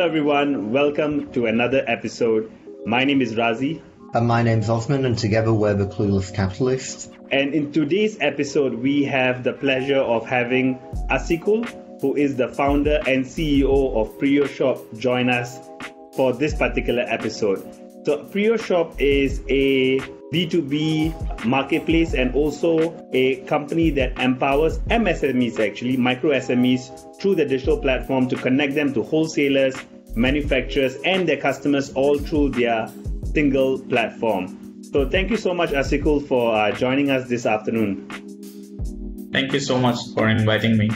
Hello everyone, welcome to another episode. My name is Razi. And my name's Osman, and together we're the Clueless Capitalists. And in today's episode, we have the pleasure of having Asikul, who is the founder and CEO of PriyoShop, join us for this particular episode. So PriyoShop is a B2B marketplace and also a company that empowers MSMEs, actually micro-SMEs, through the digital platform to connect them to wholesalers, manufacturers, and their customers all through their single platform. So thank you so much, Asikul, for joining us this afternoon. Thank you so much for inviting me.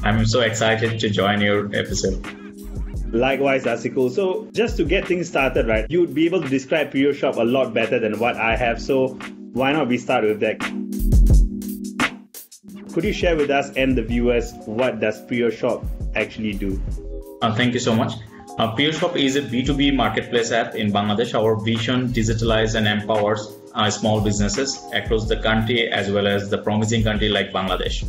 I'm so excited to join your episode. Likewise, Asikul. So just to get things started, right, you'd be able to describe PriyoShop a lot better than what I have. So why not we start with that? Could you share with us and the viewers, what does PriyoShop actually do? Thank you so much. PriyoShop is a B2B marketplace app in Bangladesh. Our vision digitalizes and empowers small businesses across the country as well as the promising country like Bangladesh.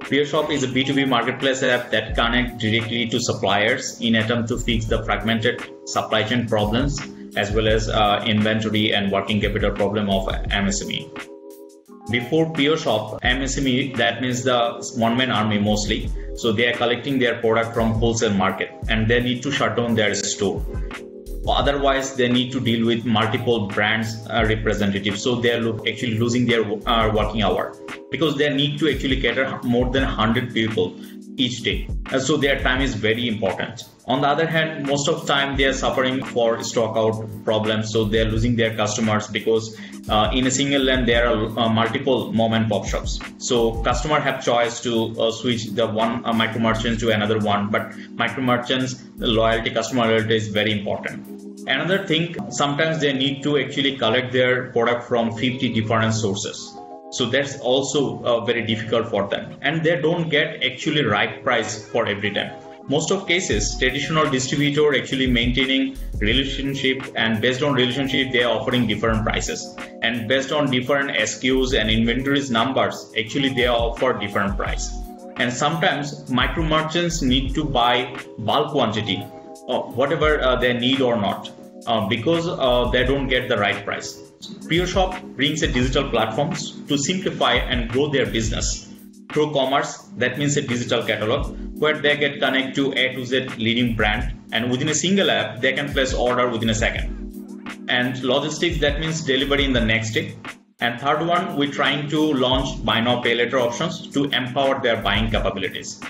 PriyoShop is a B2B marketplace app that connects directly to suppliers in attempt to fix the fragmented supply chain problems as well as inventory and working capital problem of MSME. Before PriyoShop, MSME, that means the one-man army mostly. So they are collecting their product from wholesale market and they need to shut down their store. Otherwise, they need to deal with multiple brands representatives. So they are actually losing their working hour because they need to actually cater more than 100 people each day. So their time is very important. On the other hand, most of the time they are suffering for stock out problems. So they are losing their customers because in a single land there are multiple mom and pop shops. So customer have choice to switch the one micro merchant to another one, but micro merchants loyalty, customer loyalty is very important. Another thing, sometimes they need to actually collect their product from 50 different sources. So that's also very difficult for them, and they don't get actually right price for every time. Most of cases, traditional distributor actually maintaining relationship, and based on relationship, they are offering different prices. And based on different SKUs and inventories numbers, actually they offer different price. And sometimes micro merchants need to buy bulk quantity, or whatever they need or not, because they don't get the right price. PriyoShop brings a digital platforms to simplify and grow their business. Through commerce, that means a digital catalog where they get connect to A to Z leading brand, and within a single app, they can place order within a second. And logistics, that means delivery in the next day. And third one, we're trying to launch buy now pay later options to empower their buying capabilities.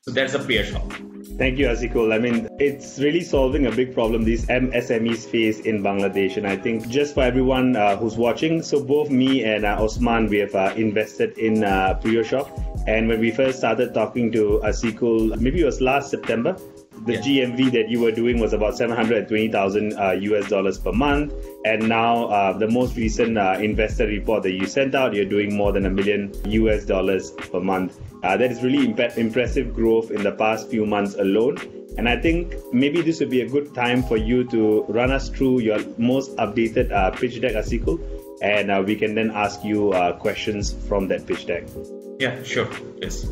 So that's the PriyoShop. Thank you, Asikul. I mean, it's really solving a big problem these MSMEs face in Bangladesh. And I think just for everyone who's watching, so both me and Osman, we have invested in PriyoShop. And when we first started talking to Asikul, maybe it was last September, the GMV that you were doing was about $720,000 US dollars per month. And now the most recent investor report that you sent out, you're doing more than $1 million US dollars per month. That is really impressive growth in the past few months alone. And I think maybe this would be a good time for you to run us through your most updated pitch deck, Asikul, and we can then ask you questions from that pitch deck. Yeah, sure. Yes.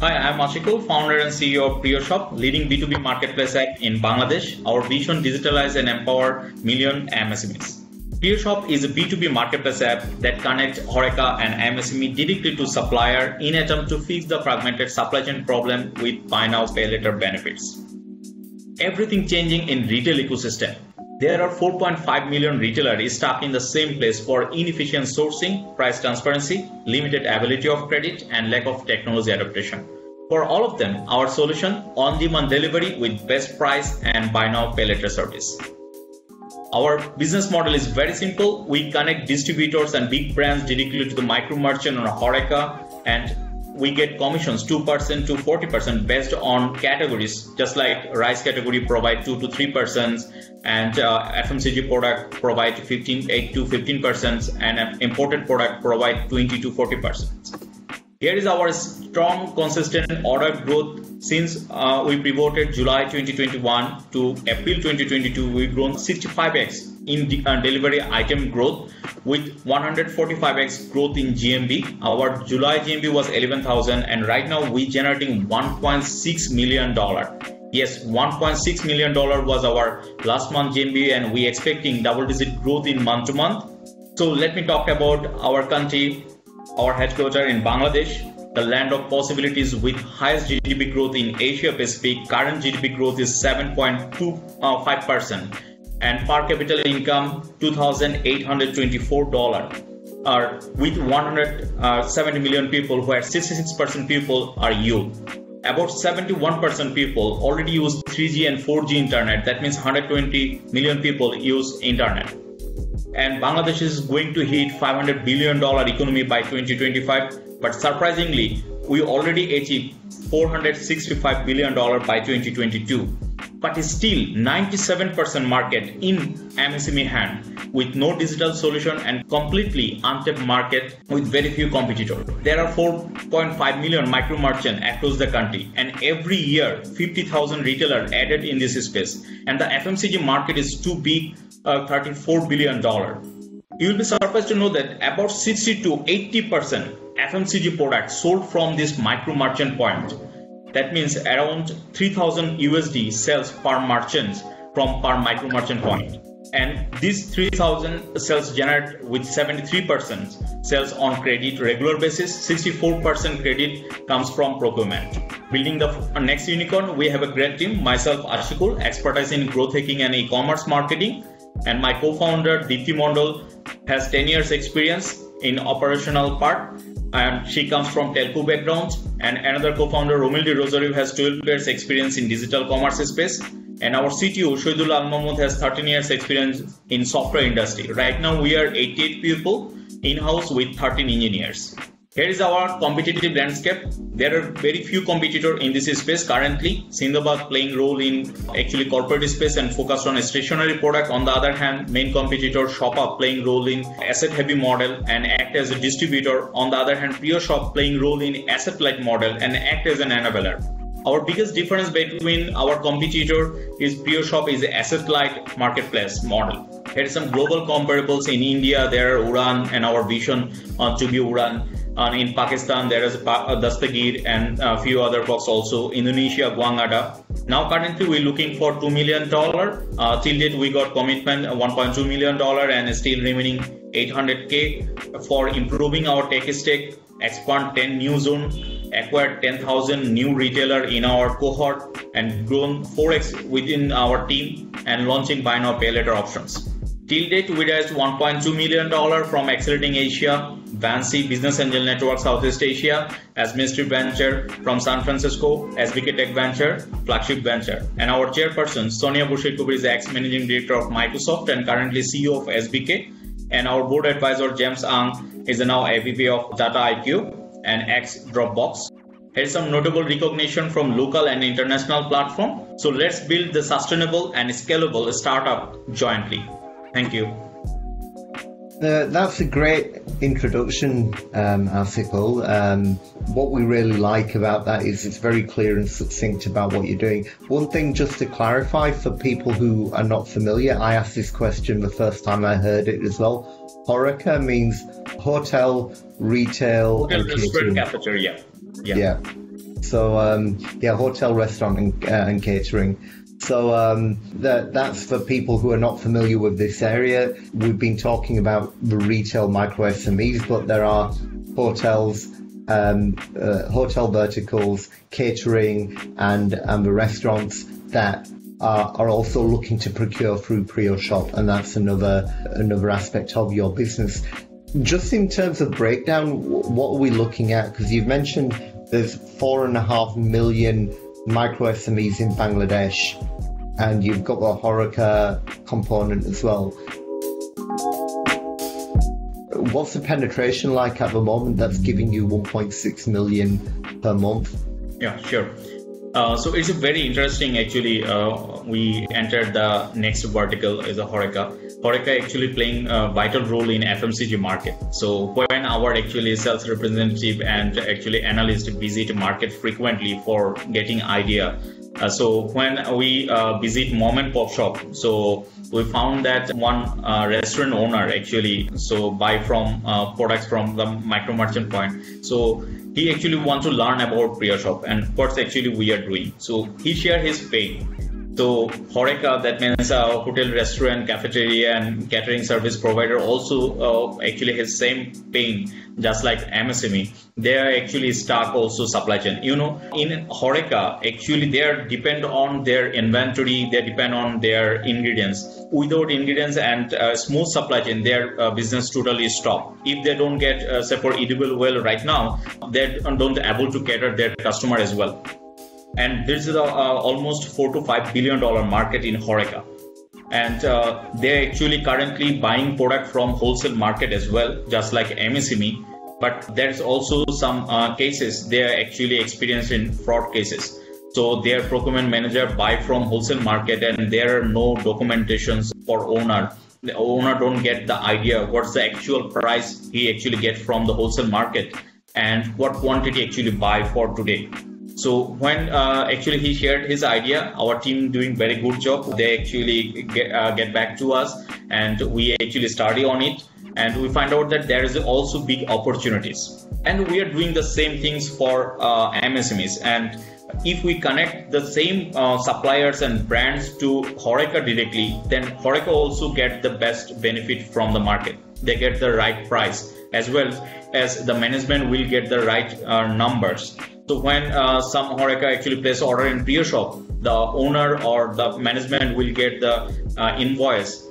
Hi, I'm Asikul, founder and CEO of PriyoShop, leading B2B marketplace app in Bangladesh. Our vision, digitalize and empower million MSMEs. PriyoShop is a B2B marketplace app that connects HoReCa and MSME directly to supplier in attempt to fix the fragmented supply chain problem with buy now pay later benefits. Everything changing in retail ecosystem. There are 4.5 million retailers stuck in the same place for inefficient sourcing, price transparency, limited availability of credit, and lack of technology adaptation. For all of them, our solution, on-demand delivery with best price and buy now pay later service. Our business model is very simple. We connect distributors and big brands directly to the micro merchant on HoReCa, and we get commissions 2% to 40% based on categories, just like rice category provide 2 to 3%, and FMCG product provide 8 to 15%, and imported product provide 20 to 40%. Here is our strong, consistent order growth since we pivoted July 2021 to April 2022. We've grown 65x in delivery item growth with 145x growth in GMV. Our July GMV was 11,000 and right now we're generating $1.6 million. Yes, $1.6 million was our last month GMV and we're expecting double-digit growth in month to month. So let me talk about our country, our headquarters in Bangladesh, the land of possibilities with highest GDP growth in Asia Pacific. Current GDP growth is 7.25%. And per capita income $2,824 with 170 million people, where 66% people are youth. About 71% people already use 3G and 4G internet. That means 120 million people use internet. And Bangladesh is going to hit $500 billion economy by 2025. But surprisingly, we already achieved $465 billion by 2022. But still 97% market in MSME hand with no digital solution and completely untapped market with very few competitors. There are 4.5 million micro merchants across the country, and every year 50,000 retailers added in this space. And the FMCG market is too big, $34 billion. You will be surprised to know that about 60 to 80% FMCG products sold from this micro merchant point. That means around 3,000 USD sales per merchant from per micro merchant point. And these 3,000 sales generate with 73% sales on credit regular basis, 64% credit comes from procurement. Building the next unicorn, we have a great team. Myself, Asikul, expertise in growth hacking and e-commerce marketing. And my co-founder, Deepthi Mondal, has 10 years experience in operational part. And she comes from telco background. And another co-founder, Romil De Rosario, has 12 years experience in digital commerce space. And our CTO, Shoidul Almamud, has 13 years experience in software industry. Right now, we are 88 people in-house with 13 engineers. Here is our competitive landscape. There are very few competitors in this space currently. Sindabad playing role in actually corporate space and focused on a stationary product. On the other hand, main competitor Shopa playing role in asset-heavy model and act as a distributor. On the other hand, PriyoShop playing role in asset-light model and act as an enabler. Our biggest difference between our competitor is PriyoShop is an asset-light marketplace model. Here are some global comparables. In India, there are Uran and our vision to be Uran. In Pakistan, there is Dastagir and a few other blocks also. Indonesia, Guangada. Now, currently, we're looking for $2 million. Till date, we got commitment $1.2 million and still remaining $800K for improving our tech stack, expand 10 new zones, acquired 10,000 new retailer in our cohort, and grown 4x within our team and launching buy now pay later options. Till date, we raised $1.2 million from Accelerating Asia, Vancy Business Angel Network Southeast Asia, Administrative Venture from San Francisco, SBK Tech Venture, Flagship Venture. And our chairperson, Sonia Burshid-Kubri, is the ex-managing director of Microsoft and currently CEO of SBK. And our board advisor, James Ang, is now AVP of Data IQ and ex-Dropbox. Here's some notable recognition from local and international platform. So let's build the sustainable and scalable startup jointly. Thank you. That's a great introduction, Asikul. What we really like about that is it's very clear and succinct about what you're doing. One thing just to clarify for people who are not familiar, I asked this question the first time I heard it as well. HoReCa means hotel, retail, hotel, and restaurant, cafeteria. Yeah. So, hotel, restaurant, and catering. So that's for people who are not familiar with this area. We've been talking about the retail micro-SMEs, but there are hotels, hotel verticals, catering, and the restaurants that are also looking to procure through PriyoShop, and that's another aspect of your business. Just in terms of breakdown, what are we looking at? Because you've mentioned there's 4.5 million micro-SMEs in Bangladesh, and you've got the HoReCa component as well. What's the penetration like at the moment that's giving you 1.6 million per month? Yeah, sure. So it's a very interesting, actually, we entered the next vertical is a HoReCa. HoReCa actually playing a vital role in FMCG market. So when our actually sales representative and actually analyst visit market frequently for getting idea So when we visit mom and pop shop, so we found that one restaurant owner actually buy from products from the micro merchant point. So he actually want to learn about PriyoShop and what's actually we are doing. So he shared his pain. So HoReCa, that means hotel, restaurant, cafeteria, and catering service provider also actually has same pain, just like MSME. They are actually stuck also supply chain. In HoReCa, actually they are depend on their inventory, they depend on their ingredients. Without ingredients and smooth supply chain, their business totally stop. If they don't get say for edible oil right now, they don't able to cater their customer as well. And this is almost $4 to $5 billion market in HoReCa. And they're actually currently buying product from wholesale market as well, just like MSME. But there's also some cases they are actually experiencing fraud cases. So their procurement manager buy from wholesale market and there are no documentations for owner. The owner don't get the idea what's the actual price he actually get from the wholesale market and what quantity actually buy for today. So when actually he shared his idea, our team doing very good job. They actually get back to us and we actually study on it and we find out that there is also big opportunities. And we are doing the same things for MSMEs. And if we connect the same suppliers and brands to HoReCa directly, then HoReCa also get the best benefit from the market. They get the right price as well as the management will get the right numbers. So when some HoReCa actually place order in PriyoShop, the owner or the management will get the invoice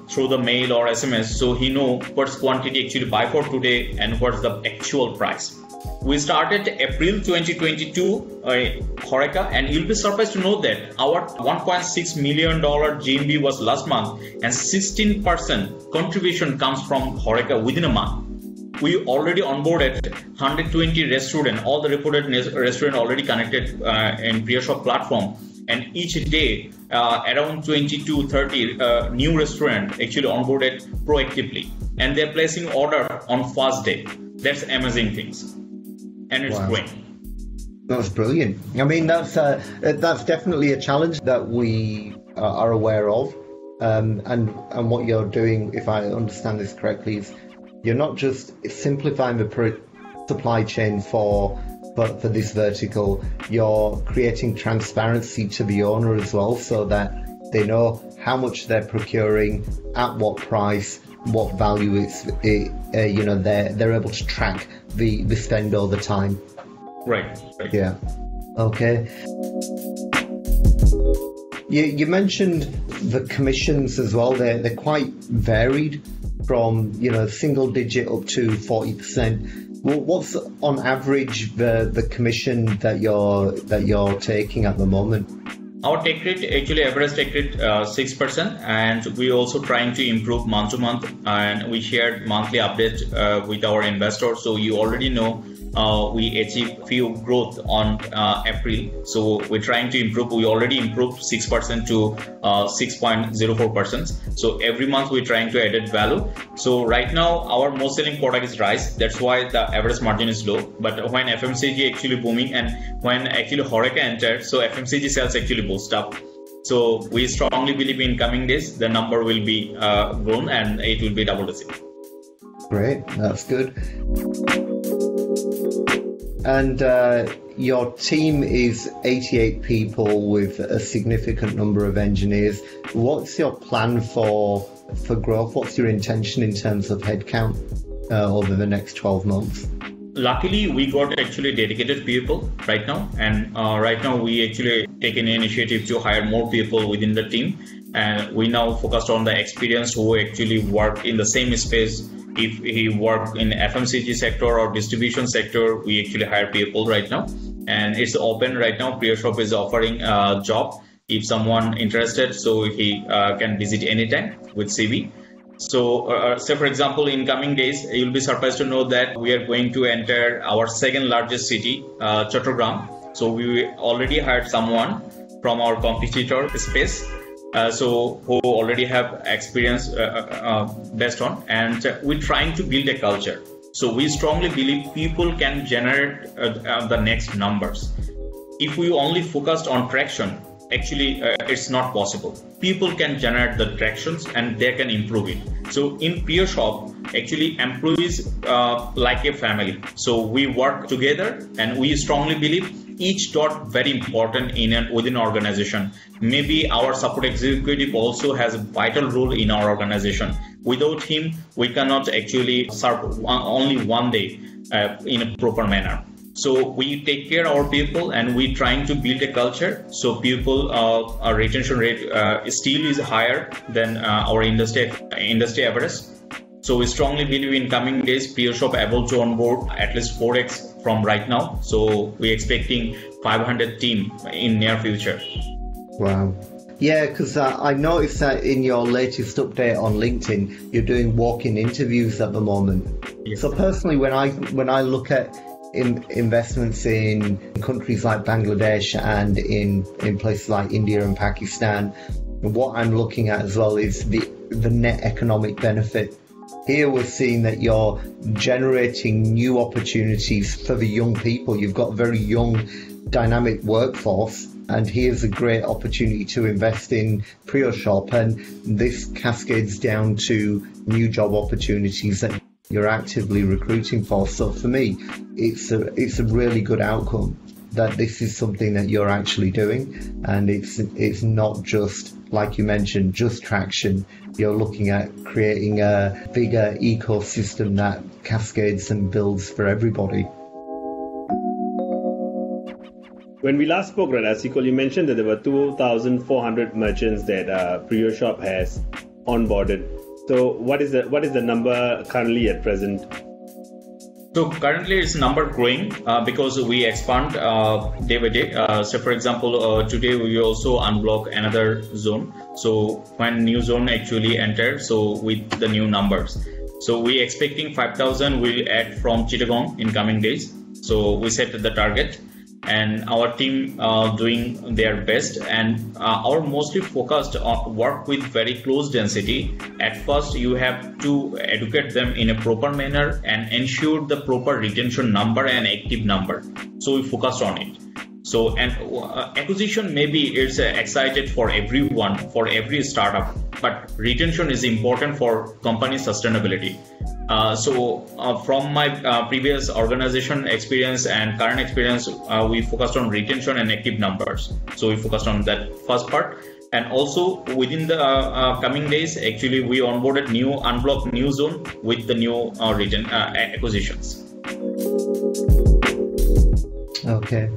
through the mail or SMS. So he know what's quantity actually buy for today and what's the actual price. We started April 2022 HoReCa, and you'll be surprised to know that our $1.6 million GMV was last month and 16% contribution comes from HoReCa within a month. We already onboarded 120 restaurants, all the reported restaurants already connected in PriyoShop platform. And each day, around 20 to 30 new restaurants actually onboarded proactively. And they're placing order on first day. That's amazing things. And it's growing. That's brilliant. I mean, that's definitely a challenge that we are aware of. And what you're doing, if I understand this correctly, is you're not just simplifying the supply chain for this vertical, you're creating transparency to the owner as well so that they know how much they're procuring, at what price, what value they're able to track the spend all the time. Right. Yeah. Okay. You mentioned the commissions as well. They're quite varied, from single digit up to 40%. Well, what's on average the commission that you're taking at the moment? Our take rate, actually average take rate 6%, and we also trying to improve month to month, and we shared monthly update with our investors. So you already know we achieved few growth on April. So we're trying to improve. We already improved 6% to 6.04%. So every month we're trying to add value. So right now our most selling product is rice. That's why the average margin is low. But when FMCG actually booming and when actually HoReCa entered, so FMCG sales actually boost up. So we strongly believe in coming days the number will be grown and it will be double digit. Great, that's good. And your team is 88 people with a significant number of engineers. What's your plan for growth? What's your intention in terms of headcount over the next 12 months? Luckily, we got actually dedicated people right now. And right now, we actually take an initiative to hire more people within the team. And we now focused on the experienced who actually work in the same space. If he work in FMCG sector or distribution sector, we actually hire people right now. And it's open right now. PriyoShop is offering a job if someone interested, so he can visit anytime with CV. So say for example, in coming days, you'll be surprised to know that we are going to enter our second largest city, Chattogram. So we already hired someone from our competitor space. So who already have experience based on, and we're trying to build a culture. So we strongly believe people can generate the next numbers. if we only focused on traction, actually it's not possible. People can generate the tractions and they can improve it. So in PriyoShop, actually employees like a family. So we work together, and we strongly believe each dot very important within organization. Maybe our support executive also has a vital role in our organization. Without him, we cannot actually serve only one day in a proper manner. So we take care of our people, and we trying to build a culture so people our retention rate still is higher than our industry average. So we strongly believe in coming days PriyoShop able to onboard at least 4x from right now. So we're expecting 500 team in near future. Wow. Yeah, because I noticed that in your latest update on LinkedIn, you're doing walk-in interviews at the moment. Yes. So personally, when I look at investments in countries like Bangladesh and in places like India and Pakistan, what I'm looking at as well is the net economic benefit. Here we're seeing that you're generating new opportunities for the young people. You've got a very young, dynamic workforce, and here's a great opportunity to invest in PriyoShop, and this cascades down to new job opportunities that you're actively recruiting for. So for me, it's a really good outcome that this is something that you're actually doing, and it's not just, like you mentioned, just traction. You're looking at creating a bigger ecosystem that cascades and builds for everybody. When we last spoke, right, Asikul, you mentioned that there were 2,400 merchants that PriyoShop has onboarded. So what is the number currently at present? So currently it's number growing because we expand day by day. So for example, today we also unblock another zone. So when new zone actually enters, so with the new numbers. So we expecting 5,000 will add from Chittagong in coming days. So we set the target, and our team doing their best, and our mostly focused on work with very close density. At first you have to educate them in a proper manner and ensure the proper retention number and active number. So we focused on it. So, and acquisition maybe it's excited for everyone, for every startup, but retention is important for company sustainability. From my previous organization experience and current experience, we focused on retention and active numbers. So we focused on that first part. And also within the coming days, actually we onboarded unblocked new zone with the new acquisitions. Okay.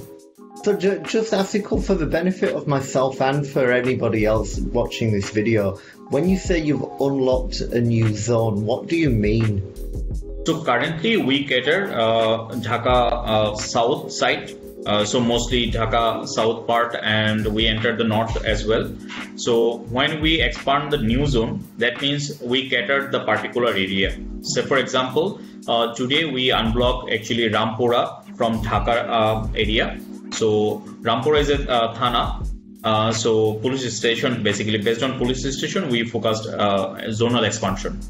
So just Asikul, for the benefit of myself and for anybody else watching this video, when you say you've unlocked a new zone, what do you mean? So currently we cater Dhaka south side, so mostly Dhaka south part, and we enter the north as well. So when we expand the new zone, that means we cater the particular area. So for example, today we unblock actually Rampura from Dhaka area. So Rampura is a Thana. So police station, basically based on police station, we focused zonal expansion.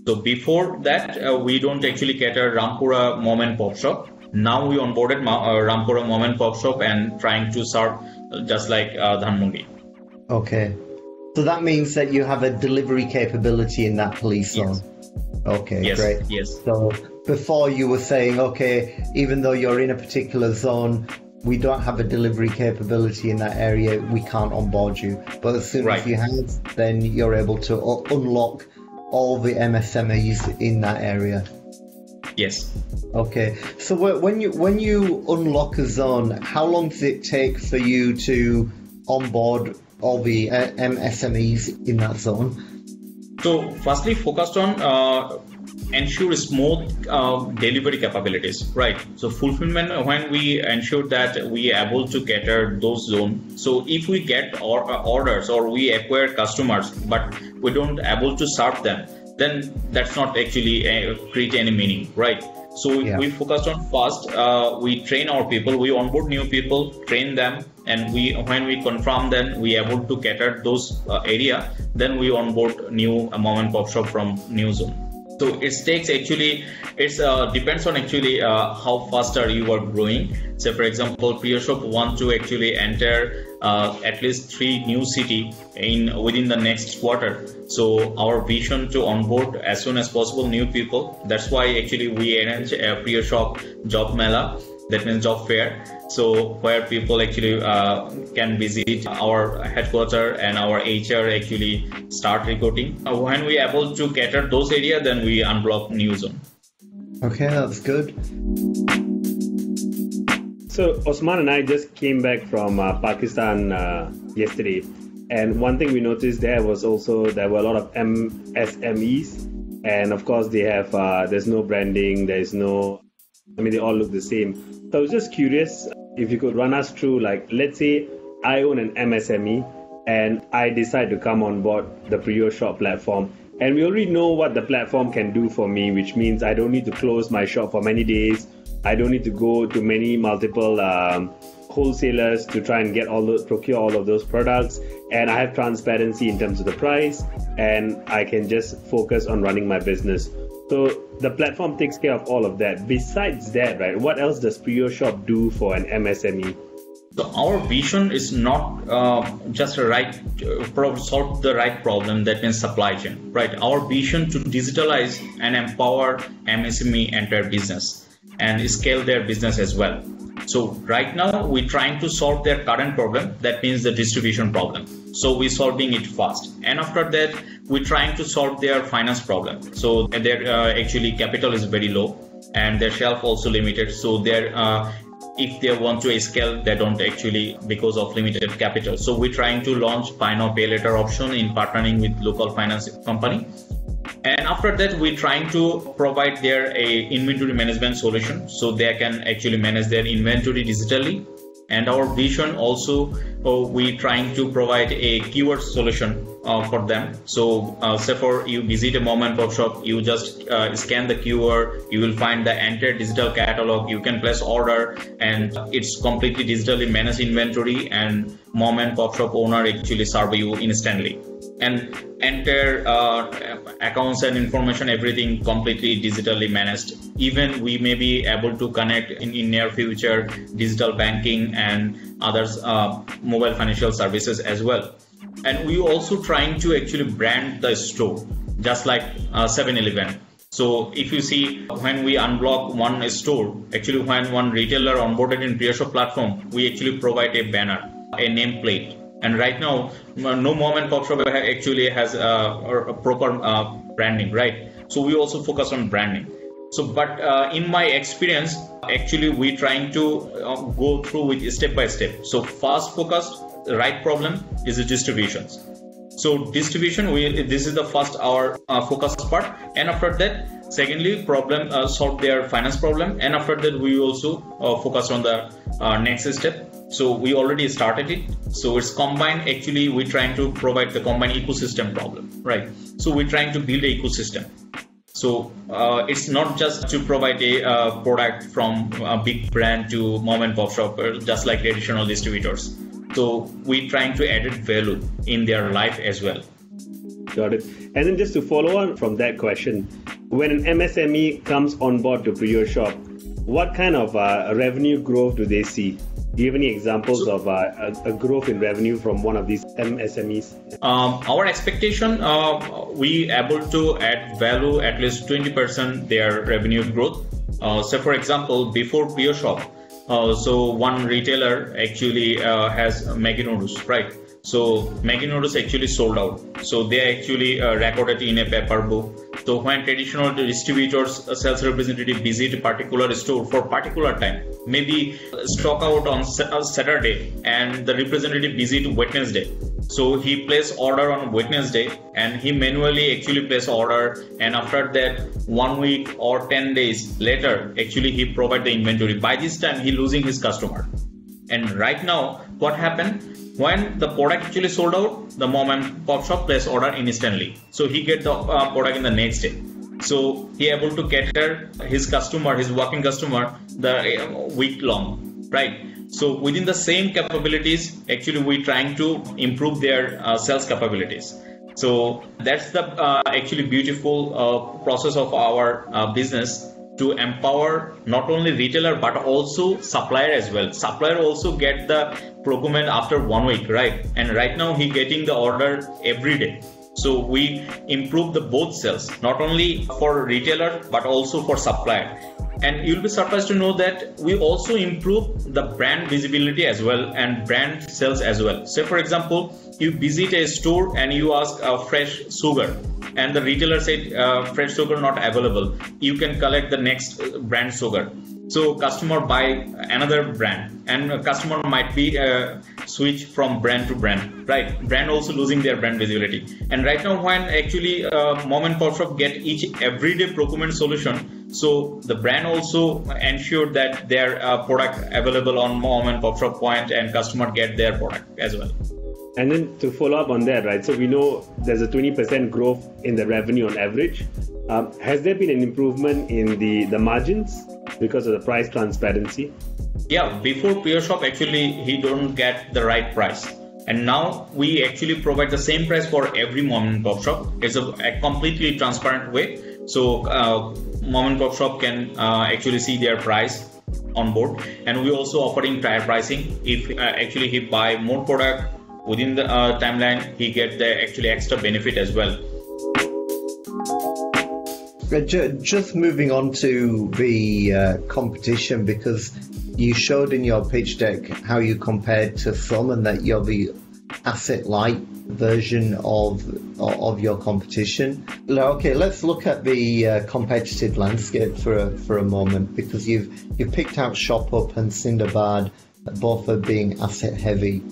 So before that, we don't actually cater Rampura mom and pop shop. Now we onboarded Rampura mom and pop shop and trying to serve just like Dhanmondi. Okay. So that means that you have a delivery capability in that police zone. Okay, yes. Great. Yes. So before you were saying, okay, even though you're in a particular zone, we don't have a delivery capability in that area, we can't onboard you. But as soon as you have, then you're able to unlock all the MSMEs in that area. Yes. Okay. So when you unlock a zone, how long does it take for you to onboard all the MSMEs in that zone? So firstly, focused on ensure smooth delivery capabilities, right? So fulfillment, when we ensure that we are able to cater those zones. So if we get orders or we acquire customers, but we don't able to serve them, then that's not actually create any meaning, right? So we focused on first, we train our people, we onboard new people, train them, and when we confirm them, we are able to cater those area, then we onboard new mom and pop shop from new zone. So it takes actually, it's depends on actually how faster you are growing. So for example, PriyoShop want to actually enter at least 3 new city within the next quarter. So our vision to onboard as soon as possible new people. That's why actually we arrange a PriyoShop job mela. That means job fair. So where people actually can visit our headquarters and our HR actually start recruiting. When we are able to cater those areas, then we unblock new zone. Okay, that's good. So Osman and I just came back from Pakistan yesterday, and one thing we noticed there were a lot of MSMEs, and of course they have there's no branding, they all look the same. So I was just curious if you could run us through, like, let's say I own an MSME and I decide to come on board the PriyoShop platform, and we already know what the platform can do for me, which means I don't need to close my shop for many days. I don't need to go to multiple wholesalers to try and procure all of those products, and I have transparency in terms of the price, and I can just focus on running my business. So the platform takes care of all of that. Besides that, right, what else does PriyoShop do for an MSME? So our vision is not just solve the right problem, that means supply chain, right? Our vision to digitalize and empower MSME entire business and scale their business as well. So right now we're trying to solve their current problem, that means the distribution problem. So we're solving it fast, and after that we're trying to solve their finance problem. So their actually capital is very low and their shelf also limited. So if they want to scale, they don't actually because of limited capital. So we're trying to launch buy now pay later option in partnering with local finance company. And after that, we're trying to provide their inventory management solution so they can actually manage their inventory digitally. And our vision also, we're trying to provide a keyword solution for them. So say for you visit a mom and pop shop, you just scan the QR, you will find the entire digital catalog, you can place order, and it's completely digitally managed inventory, and mom and pop shop owner actually serve you instantly. And enter accounts and information, everything completely digitally managed. Even we may be able to connect in near future digital banking and others mobile financial services as well. And we also trying to actually brand the store just like 7-Eleven. So if you see, when we unblock one store, actually when one retailer onboarded in PriyoShop platform, we actually provide a banner, a nameplate. And right now, no mom and pop shop actually has a proper branding, right? So we also focus on branding. So, but in my experience, actually we're trying to go through with step by step. So fast focused, the right problem is the distributions. So distribution, this is the first our focus part, and after that, secondly, solve their finance problem, and after that we also focus on the next step. So we already started it. So it's combined. Actually, we're trying to provide the combined ecosystem problem, right? So we're trying to build an ecosystem. So it's not just to provide a product from a big brand to mom and pop shop, just like traditional distributors. So we're trying to add value in their life as well. Got it. And then just to follow on from that question, when an MSME comes on board to PriyoShop, what kind of revenue growth do they see? Do you have any examples of a growth in revenue from one of these MSMEs? Our expectation, we able to add value at least 20% their revenue growth. So for example, before PriyoShop, so one retailer actually has Maggi noodles, right? So Maggi noodles actually sold out. So they actually recorded in a paper book. So when traditional distributors, sales representative visit a particular store for particular time, maybe stock out on Saturday, and the representative visit Wednesday. So he place order on Wednesday, and he manually actually place order, and after that 1 week or 10 days later, actually he provide the inventory. By this time he losing his customer. And right now what happened? When the product actually sold out, the mom and pop shop place order instantly. So he get the product in the next day. So he able to cater his customer, his working customer, the week long, right? So within the same capabilities, actually we're trying to improve their sales capabilities. So that's the actually beautiful process of our business, to empower not only retailer but also supplier as well. Supplier also get the procurement after 1 week, right? And right now he getting the order every day. So we improve the both sales, not only for retailer but also for supplier. And you'll be surprised to know that we also improve the brand visibility as well and brand sales as well. So for example, you visit a store and you ask fresh sugar, and the retailer said fresh sugar not available, you can collect the next brand sugar. So customer buy another brand, and a customer might be switch from brand to brand, right? Brand also losing their brand visibility. And right now when actually mom and pop shop get each everyday procurement solution, so the brand also ensure that their product available on mom and pop shop point, and customer get their product as well. And then to follow up on that, right? So we know there's a 20% growth in the revenue on average. Has there been an improvement in the margins because of the price transparency? Yeah, before PriyoShop actually he don't get the right price, and now we actually provide the same price for every mom and pop shop. It's a completely transparent way. So mom and pop shop can actually see their price on board, and we also offering tire pricing. If actually he buy more product within the timeline, he get the actually extra benefit as well. Just moving on to the competition, because you showed in your pitch deck how you compared to some, and that you're the asset light version of your competition. Okay, let's look at the competitive landscape for a moment, because you've picked out ShopUp and Sindabad, both are being asset heavy.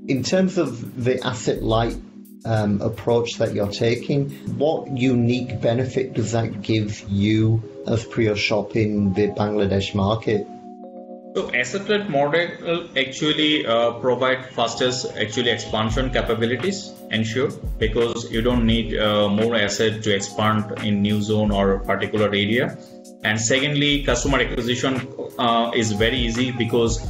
In terms of the asset light approach that you're taking, what unique benefit does that give you as PriyoShop in the Bangladesh market? So asset-light model actually provide fastest actually expansion capabilities, ensure, because you don't need more asset to expand in new zone or particular area. And secondly, customer acquisition is very easy, because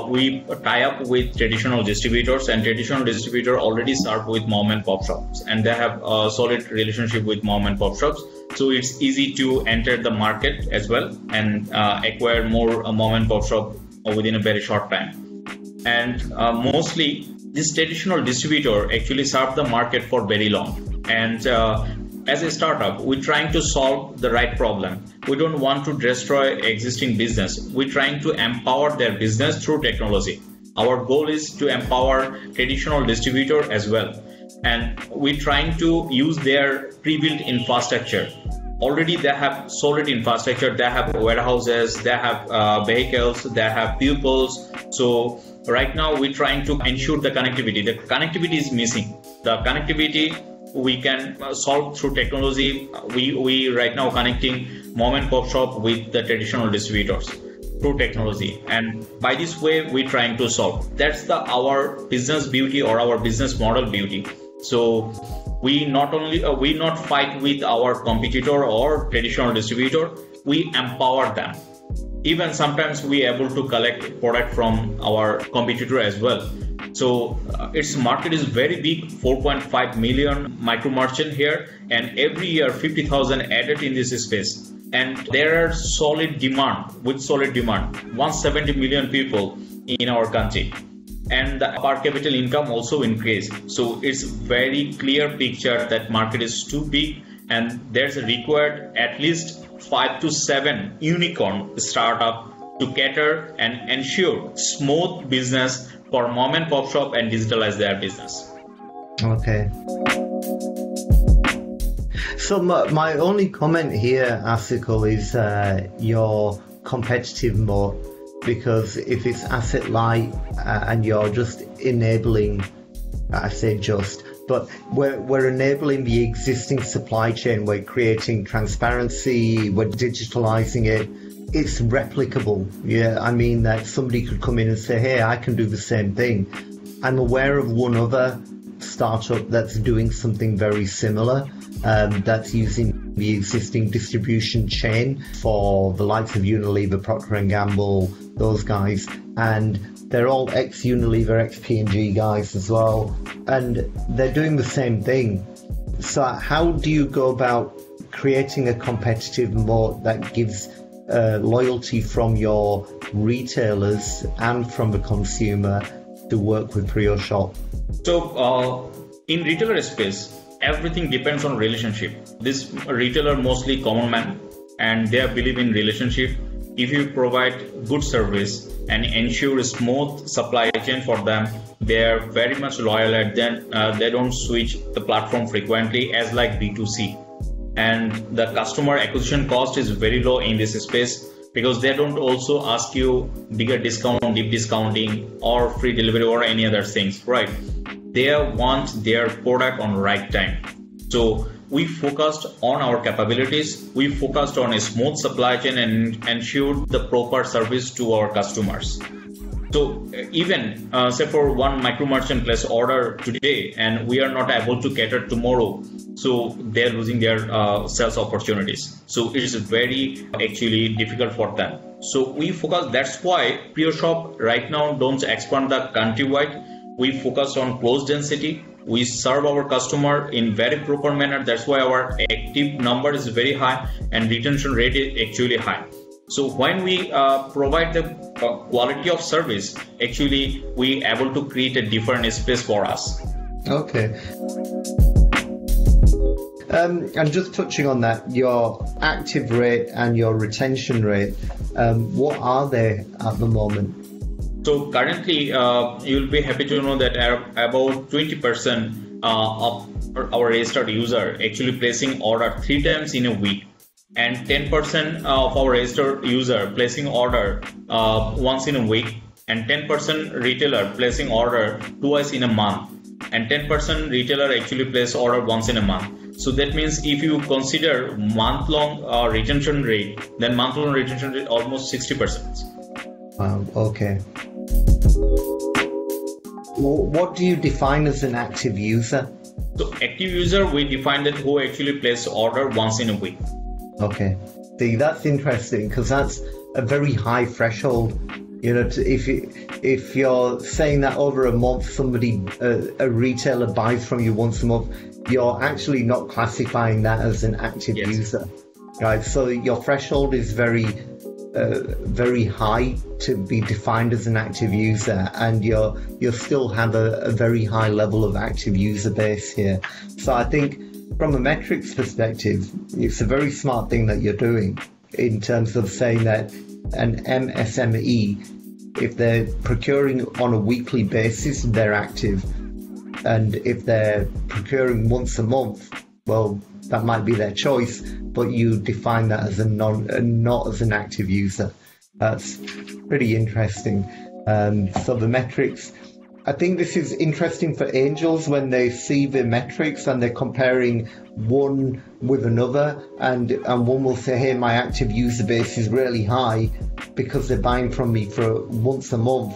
we tie up with traditional distributors, and traditional distributor already serve with mom and pop shops, and they have a solid relationship with mom and pop shops. So it's easy to enter the market as well and acquire more mom and pop shop within a very short time. And mostly this traditional distributor actually serve the market for very long. And as a startup, we're trying to solve the right problem. We don't want to destroy existing business. We're trying to empower their business through technology. Our goal is to empower traditional distributor as well. And we're trying to use their pre-built infrastructure. Already they have solid infrastructure. They have warehouses, they have vehicles, they have pupils. So right now we're trying to ensure the connectivity. The connectivity is missing. The connectivity we can solve through technology. We right now connecting mom and pop shop with the traditional distributors through technology, and by this way we're trying to solve. That's our business beauty, or our business model beauty. So we not only we not fight with our competitor or traditional distributor, we empower them. Even sometimes we able to collect product from our competitor as well. So its market is very big, 4.5 million micro merchant here, and every year 50,000 added in this space. And there are solid demand, 170 million people in our country, and the per capita income also increased. So it's very clear picture that market is too big, and there's required at least 5 to 7 unicorn startup to cater and ensure smooth business for mom and pop shop and digitalize their business. Okay. So my only comment here, Asikul, is your competitive moat, because if it's asset light and you're just enabling, I say just, but we're enabling the existing supply chain, we're creating transparency, we're digitalizing it. It's replicable. Yeah, I mean that somebody could come in and say, hey, I can do the same thing. I'm aware of one other startup that's doing something very similar, that's using the existing distribution chain for the likes of Unilever, Procter & Gamble, those guys, and they're all ex-Unilever, ex-P&G guys as well, and they're doing the same thing. So how do you go about creating a competitive moat that gives loyalty from your retailers and from the consumer to work with PriyoShop? So in retailer space, everything depends on relationship. This retailer mostly common man, and they believe in relationship. If you provide good service and ensure a smooth supply chain for them, they are very much loyal at them. They don't switch the platform frequently as like B2C. And the customer acquisition cost is very low in this space because they don't also ask you bigger discount, deep discounting or free delivery or any other things, right? They want their product on right time. So we focused on our capabilities. We focused on a smooth supply chain and ensured the proper service to our customers. So even say for one micro merchant place order today and we are not able to cater tomorrow, so they're losing their sales opportunities. So it is very actually difficult for them. So we focus. That's why PriyoShop right now don't expand the countrywide. We focus on close density. We serve our customer in very proper manner. That's why our active number is very high and retention rate is actually high. So when we provide the quality of service, actually we able to create a different space for us. Okay. And just touching on that, your active rate and your retention rate, what are they at the moment? So currently, you'll be happy to know that about 20% of our registered user actually placing order 3 times in a week, and 10% of our registered user placing order once in a week, and 10% retailer placing order twice in a month, and 10% retailer actually place order once in a month. So that means if you consider month-long retention rate, then month-long retention rate almost 60%. Wow, okay. What do you define as an active user? So active user, we define that who actually place order once in a week. Okay. See, that's interesting because that's a very high threshold. You know, if you're saying that over a month, somebody, a retailer buys from you once a month, you're actually not classifying that as an active user, right? So your threshold is very high to be defined as an active user, and you still have a very high level of active user base here. So I think from a metrics perspective, it's a very smart thing that you're doing in terms of saying that an MSME, if they're procuring on a weekly basis, they're active. And if they're procuring once a month, well, that might be their choice, but you define that as not as an active user. That's pretty interesting. So the metrics, I think this is interesting for angels when they see the metrics and they're comparing one with another, and one will say, hey, my active user base is really high because they're buying from me for once a month.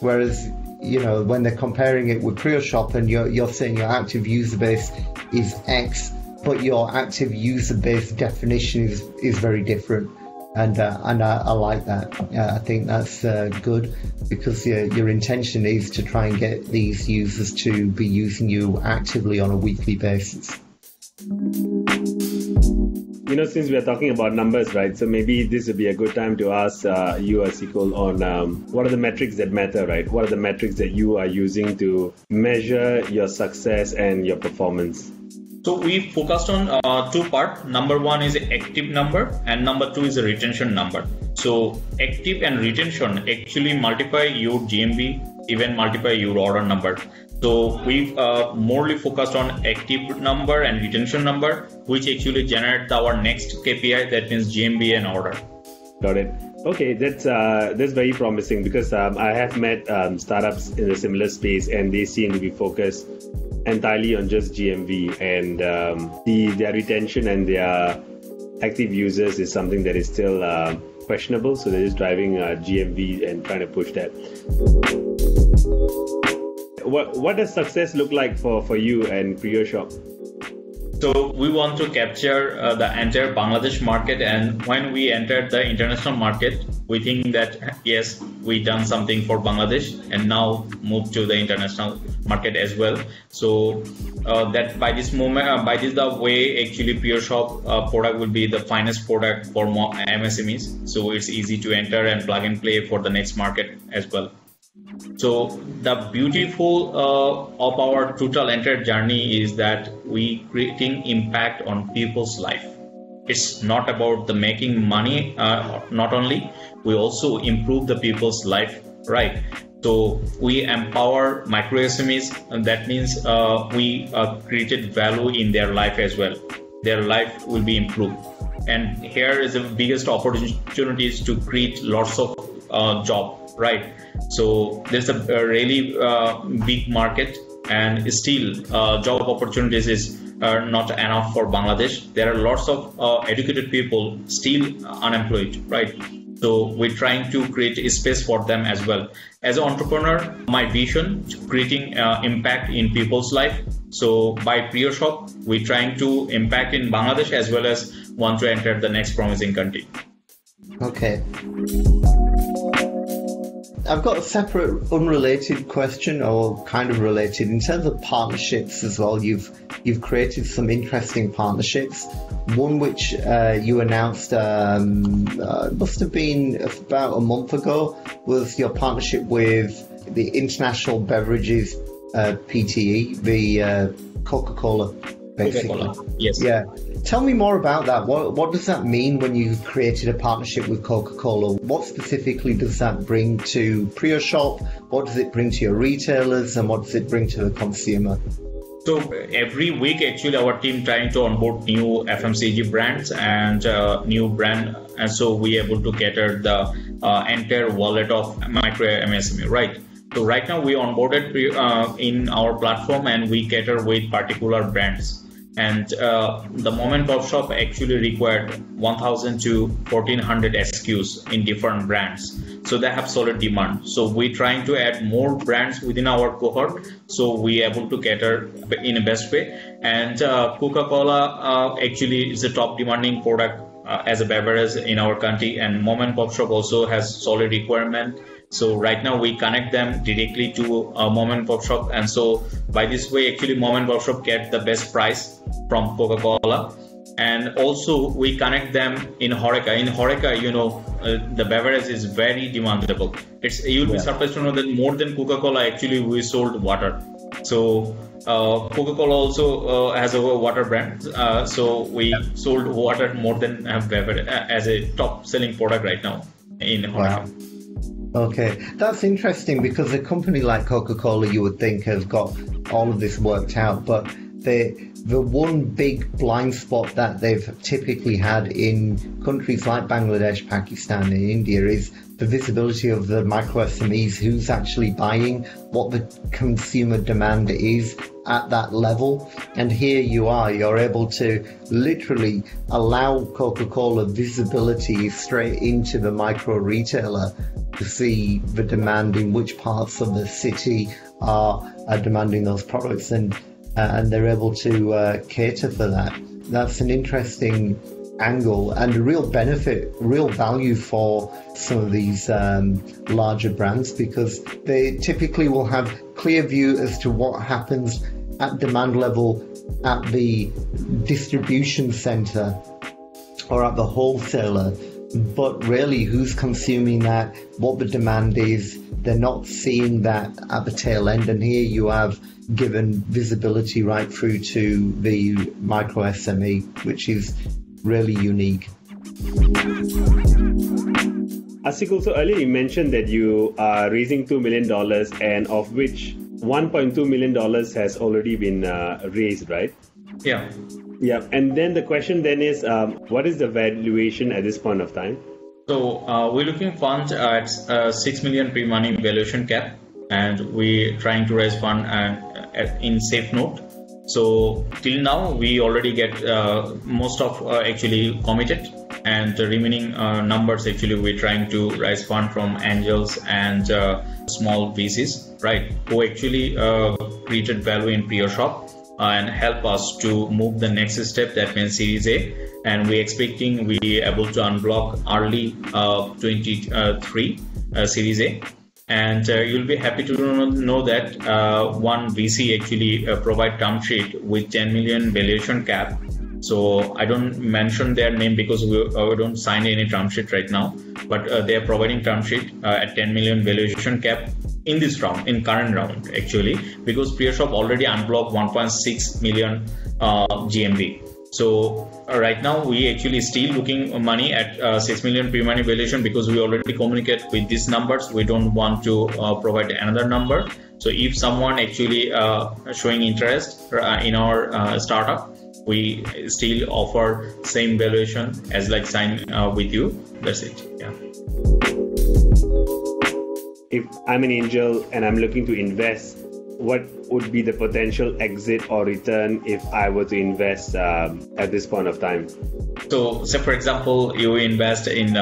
Whereas, you know, when they're comparing it with PriyoShop and you're saying your active user base is X, but your active user base definition is very different. And I like that. I think that's good because your intention is to try and get these users to be using you actively on a weekly basis. You know, since we are talking about numbers, right? So maybe this would be a good time to ask you, Asikul, on what are the metrics that matter, right? What are the metrics that you are using to measure your success and your performance? So we focused on 2 parts. Number 1 is active number, and number 2 is a retention number. So active and retention actually multiply your GMV, even multiply your order number. So we've morely focused on active number and retention number, which actually generate our next KPI, that means GMV and order. Got it. Okay, that's very promising because I have met startups in a similar space, and they seem to be focused entirely on just GMV, and their retention and their active users is something that is still questionable. So they're just driving GMV and trying to push that. What does success look like for you and PriyoShop? So we want to capture the entire Bangladesh market, and when we entered the international market, we think that yes, we done something for Bangladesh, and now move to the international market as well. So that by this moment, by this the way, actually PriyoShop product will be the finest product for MSMEs. So it's easy to enter and plug and play for the next market as well. So the beautiful of our total entire journey is that we creating impact on people's life. It's not about the making money, not only, we also improve the people's life, right? So we empower micro-SMEs, and that means we created value in their life as well. Their life will be improved. And here is the biggest opportunities to create lots of job, right? So there's a really big market, and still job opportunities is not enough for Bangladesh. There are lots of educated people still unemployed, right? So we're trying to create a space for them as well. As an entrepreneur, my vision to creating impact in people's life. So by PriyoShop, we're trying to impact in Bangladesh as well as want to enter the next promising country. Okay. I've got a separate, unrelated question, or kind of related, in terms of partnerships as well. You've created some interesting partnerships. One which you announced must have been about a month ago was your partnership with the International Beverages PTE, the Coca-Cola, basically. Coca-Cola. Yes. Yeah. Tell me more about that. What does that mean when you created a partnership with Coca-Cola? What specifically does that bring to PriyoShop? What does it bring to your retailers, and what does it bring to the consumer? So every week, actually, our team trying to onboard new FMCG brands and new brand, and so we able to cater the entire wallet of micro MSME, right? So right now we onboarded in our platform, and we cater with particular brands. And the mom and pop shop actually required 1,000 to 1,400 SKUs in different brands. So they have solid demand. So we're trying to add more brands within our cohort, so we able to cater in a best way. And Coca-Cola actually is a top demanding product as a beverage in our country, and mom and pop shop also has solid requirement. So right now we connect them directly to mom and pop shop, and so by this way actually mom and pop shop get the best price from Coca-Cola. And also we connect them in HoReCa. In HoReCa, you know, the beverage is very demandable. You'll be surprised to know that more than Coca-Cola actually we sold water. So Coca-Cola also has a water brand. So we sold water more than beverage as a top selling product right now in HoReCa. Wow. Okay, that's interesting, because a company like Coca-Cola, you would think, has got all of this worked out, but the one big blind spot that they've typically had in countries like Bangladesh, Pakistan and India is the visibility of the micro-SMEs, who's actually buying, what the consumer demand is at that level. And here you're able to literally allow Coca-Cola visibility straight into the micro retailer to see the demand in which parts of the city are demanding those products, and they're able to cater for that. That's an interesting angle and a real benefit, real value for some of these larger brands, because they typically will have clear view as to what happens at demand level at the distribution center or at the wholesaler, but really who's consuming that, what the demand is. They're not seeing that at the tail end, and here you have given visibility right through to the micro SME, which is really unique. Asikul, so earlier you mentioned that you are raising $2 million, and of which $1.2 million has already been raised, right? Yeah. Yeah, and then the question then is, what is the valuation at this point of time? So we're looking funds at 6 million pre-money valuation cap, and we're trying to raise fund in safe note. So till now we already get most of actually committed, and the remaining numbers actually we're trying to raise fund from angels and small VCs, right, who actually created value in PriyoShop. and help us to move the next step, that means Series A. And we're expecting we able to unblock early 23 Series A. And you'll be happy to know that one VC actually provide term sheet with 10 million valuation cap. So I don't mention their name because we don't sign any term sheet right now, but they are providing term sheet at 10 million valuation cap in this round, in current round actually, because PriyoShop already unblocked 1.6 million GMV. So right now we actually still looking money at 6 million pre-money valuation, because we already communicate with these numbers. We don't want to provide another number. So if someone actually showing interest in our startup, we still offer same valuation as like sign with you. That's it. Yeah. If I'm an angel and I'm looking to invest, what would be the potential exit or return if I were to invest at this point of time? So, say for example, you invest in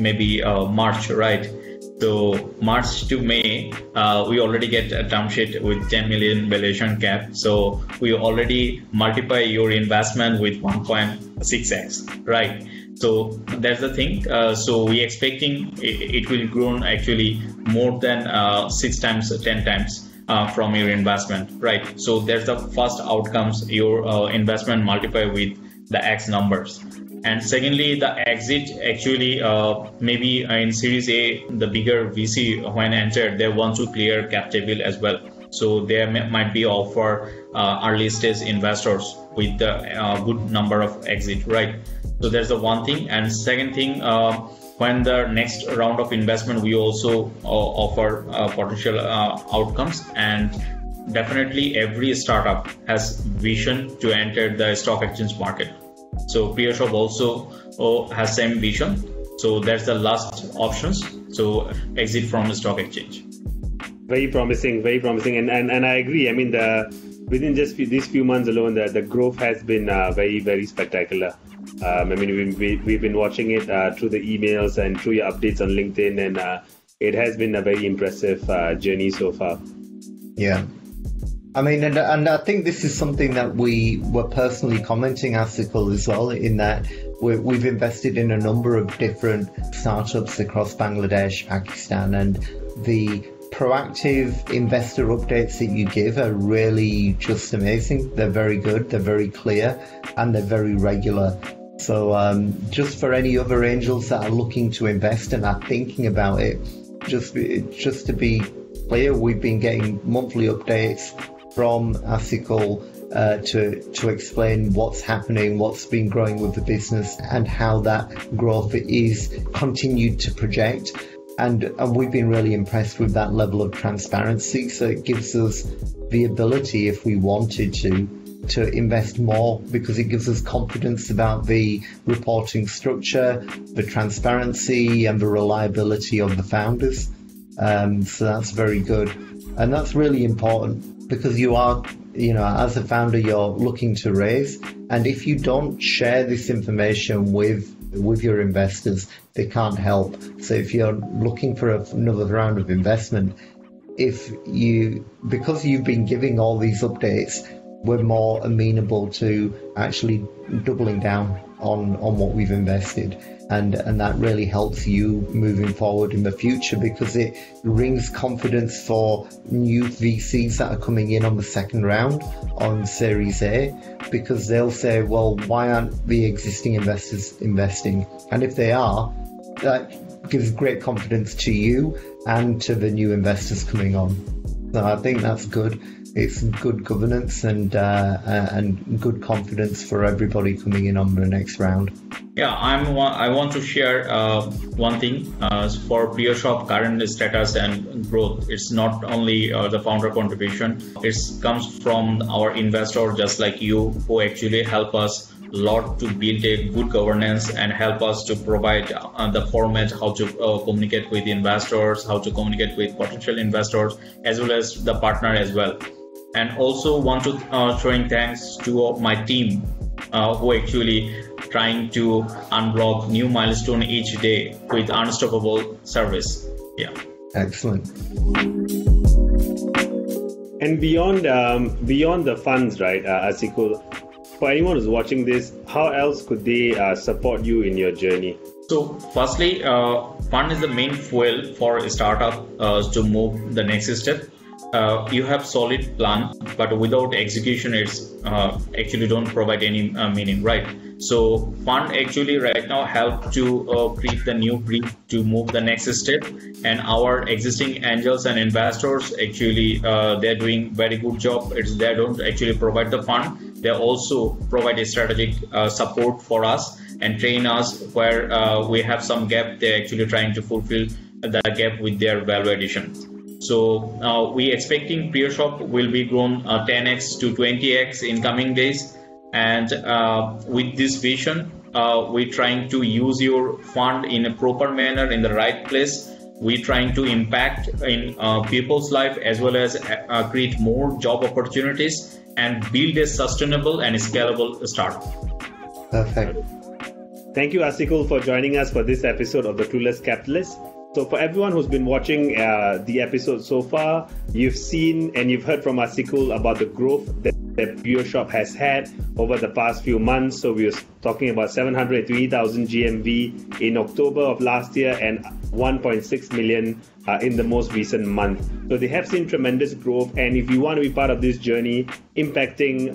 maybe March, right? So March to May, we already get a term sheet with 10 million valuation cap. So we already multiply your investment with 1.6x, right? So that's the thing. So we expecting it will grow actually more than 6 times, 10 times from your investment, right? So that's the first outcomes, your investment multiply with the X numbers. And secondly, the exit actually maybe in Series A, the bigger VC when entered, they want to clear cap table as well. So there might be offer early stage investors with the good number of exit, right? So that's the one thing. And second thing, when the next round of investment, we also offer potential outcomes. And definitely every startup has vision to enter the stock exchange market. So PriyoShop also has same vision. So that's the last options. So exit from the stock exchange. Very promising, very promising. And I agree. I mean, within just these few months alone, the growth has been very, very spectacular. I mean, we've been watching it through the emails and through your updates on LinkedIn, and it has been a very impressive journey so far. Yeah. I mean, and I think this is something that we were personally commenting, Asikul, as well, in that we've invested in a number of different startups across Bangladesh, Pakistan, and the proactive investor updates that you give are really just amazing. They're very good, they're very clear, and they're very regular. So just for any other angels that are looking to invest and are thinking about it, just to be clear, we've been getting monthly updates from Asikul to explain what's happening, what's been growing with the business, and how that growth is continued to project. And we've been really impressed with that level of transparency. So it gives us the ability, if we wanted to invest more, because it gives us confidence about the reporting structure, the transparency, and the reliability of the founders. So that's very good. And that's really important, because you are, as a founder, you're looking to raise. And if you don't share this information with your investors, they can't help. So if you're looking for another round of investment, because you've been giving all these updates, we're more amenable to actually doubling down on what we've invested. And that really helps you moving forward in the future, because it brings confidence for new VCs that are coming in on the second round on Series A, because they'll say, well, why aren't the existing investors investing? And if they are, that gives great confidence to you and to the new investors coming on. So I think that's good. It's good governance and good confidence for everybody coming in on the next round. Yeah, I want to share one thing for PriyoShop current status and growth. It's not only the founder contribution. It comes from our investor, just like you, who actually help us a lot to build a good governance and help us to provide the format, how to communicate with investors, how to communicate with potential investors, as well as the partner as well. And also want to showing thanks to my team who actually trying to unblock new milestone each day with unstoppable service. Yeah. Excellent. And beyond the funds, right, Asikul, for anyone who's watching this, how else could they support you in your journey? So firstly, fund is the main fuel for a startup to move the next step. You have solid plan, but without execution, it's actually don't provide any meaning, right? So fund actually right now help to create the new brief to move the next step, and our existing angels and investors actually they're doing very good job. They don't actually provide the fund; they also provide a strategic support for us and train us where we have some gap. They're actually trying to fulfill the gap with their value addition. So we expecting PriyoShop will be grown 10x to 20x in coming days, and with this vision, we're trying to use your fund in a proper manner in the right place. We're trying to impact in people's life as well as create more job opportunities and build a sustainable and scalable startup. Perfect. Thank you, Asikul, for joining us for this episode of the Clueless Capitalist. So for everyone who's been watching the episode so far, you've seen and you've heard from Asikul about the growth that PriyoShop has had over the past few months. So we were talking about 703,000 GMV in October of last year and 1.6 million in the most recent month. So they have seen tremendous growth, and if you want to be part of this journey, impacting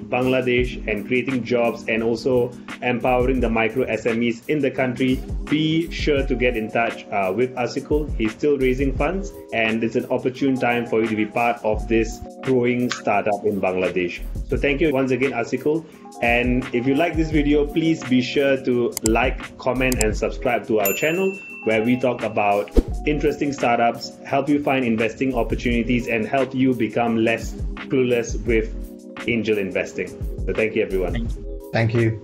Bangladesh and creating jobs and also empowering the micro SMEs in the country, be sure to get in touch with Asikul. He's still raising funds, and it's an opportune time for you to be part of this growing startup in Bangladesh. So thank you once again, Asikul. And if you like this video, please be sure to like, comment, and subscribe to our channel, where we talk about interesting startups, help you find investing opportunities, and help you become less clueless with angel investing. So thank you, everyone. Thank you.